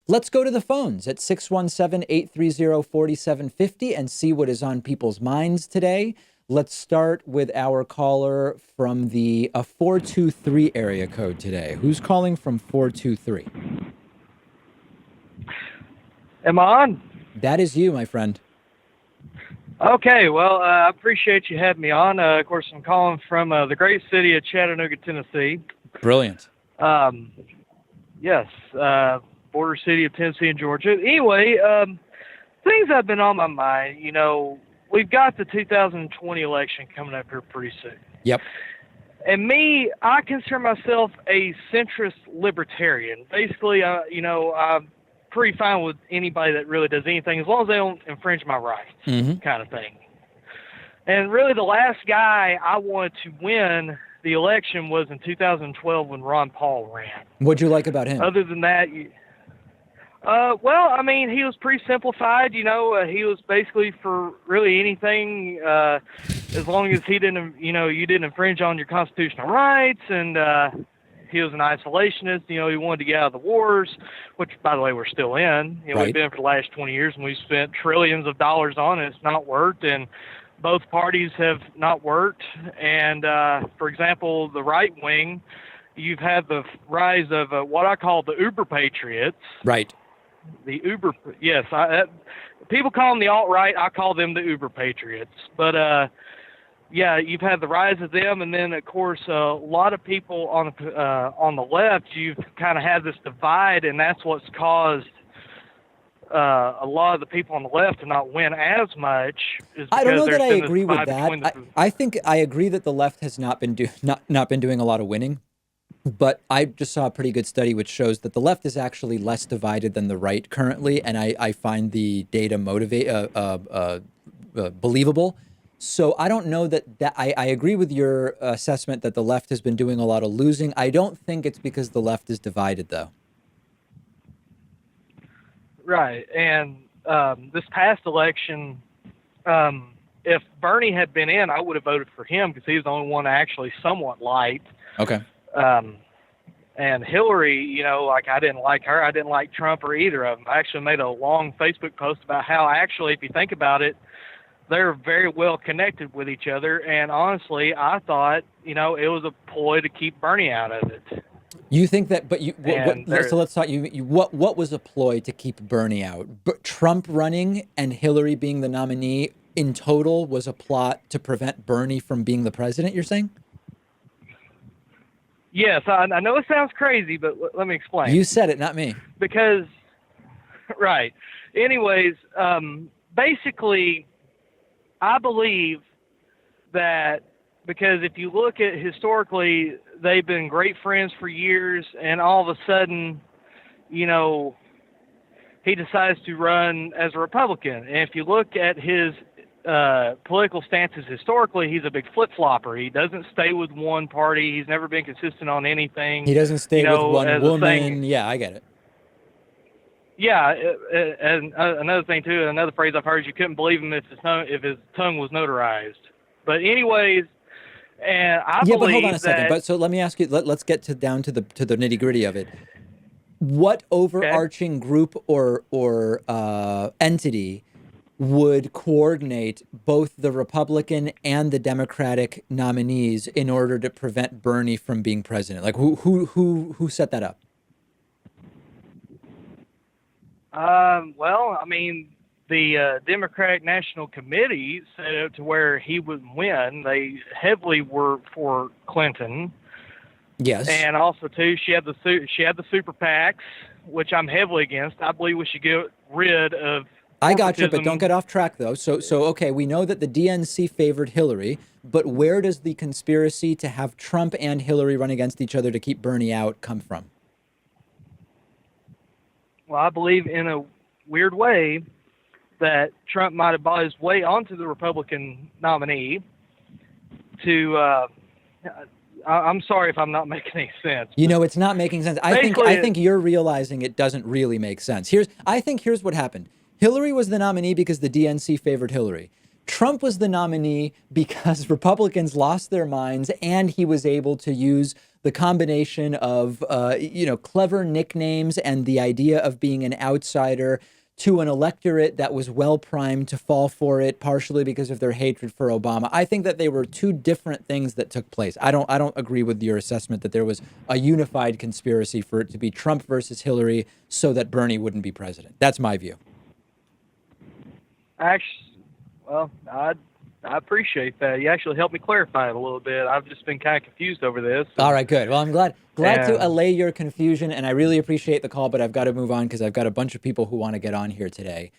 Let's go to the phones at 617-830-4750 and see what is on people's minds today. Let's start with our caller from the 423 area code today. Who's calling from 423? Am I on? That is you, my friend. Okay, well, I appreciate you having me on. Of course, I'm calling from the great city of Chattanooga, Tennessee. Brilliant. Yes, border city of Tennessee and Georgia. Anyway, things that have been on my mind, we've got the 2020 election coming up here pretty soon. Yep. And me, I consider myself a centrist libertarian. Basically, I'm pretty fine with anybody that really does anything as long as they don't infringe my rights, kind of thing. And really, the last guy I wanted to win the election was in 2012 when Ron Paul ran. What'd you like about him? Other than that, well, I mean, he was pretty simplified. He was basically for really anything, as long as he didn't, you didn't infringe on your constitutional rights. And he was an isolationist. He wanted to get out of the wars, which, by the way, we're still in. Right. We've been in for the last 20 years, and we've spent trillions of dollars on it. It's not worked, and both parties have not worked. And, for example, the right wing, you've had the rise of what I call the Uber patriots. Right. The Uber, yes. People call them the alt-right. I call them the Uber patriots. But, yeah, you've had the rise of them, and then, of course, a lot of people on the left, you've kind of had this divide, and that's what's caused a lot of the people on the left to not win as much. I don't know that I agree with that. I think I agree that the left has not been doing a lot of winning. But I just saw a pretty good study which shows that the left is actually less divided than the right currently, and I find the data believable. So I don't know that I agree with your assessment that the left has been doing a lot of losing. I don't think it's because the left is divided, though. Right, and this past election, if Bernie had been in, I would have voted for him because he's the only one I actually somewhat liked. Okay. And Hillary, I didn't like her. I didn't like Trump or either of them. I actually made a long Facebook post about how actually, if you think about it, they're very well connected with each other. And honestly, I thought, it was a ploy to keep Bernie out of it. You think that, but so let's talk. What was a ploy to keep Bernie out? Trump running and Hillary being the nominee in total was a plot to prevent Bernie from being the president, you're saying? Yes, I know it sounds crazy, but let me explain. You said it, not me. Because, right. Anyways, basically, I believe that because if you look at historically, they've been great friends for years, and all of a sudden, he decides to run as a Republican. And if you look at his political stances historically, he's a big flip-flopper. He doesn't stay with one party. He's never been consistent on anything. He doesn't stay with one woman. Yeah, I get it. Yeah, and another thing too, another phrase I've heard is you couldn't believe him if his tongue was notarized. But anyways, and I believe but hold on a second. But so let me ask you. Let's get down to the nitty gritty of it. What overarching group or entity would coordinate both the Republican and the Democratic nominees in order to prevent Bernie from being president? Like who set that up? Well, I mean, the Democratic National Committee set it to where he would win. They heavily were for Clinton. Yes. And also too, she had the super PACs, which I'm heavily against. I believe we should get rid of. I got you, but don't get off track, though. So okay, we know that the DNC favored Hillary, but where does the conspiracy to have Trump and Hillary run against each other to keep Bernie out come from? Well, I believe in a weird way that Trump might have bought his way onto the Republican nominee to I'm sorry if I'm not making any sense. It's not making sense. I think you're realizing it doesn't really make sense. Here's what happened. Hillary was the nominee because the DNC favored Hillary. Trump was the nominee because Republicans lost their minds and he was able to use the combination of clever nicknames and the idea of being an outsider to an electorate that was well primed to fall for it, partially because of their hatred for Obama. I think that they were two different things that took place. I don't agree with your assessment that there was a unified conspiracy for it to be Trump versus Hillary so that Bernie wouldn't be president. That's my view. Actually, well, I appreciate that. You actually helped me clarify it a little bit. I've just been kind of confused over this. All right, good. Well, I'm glad to allay your confusion, and I really appreciate the call, but I've got to move on because I've got a bunch of people who want to get on here today.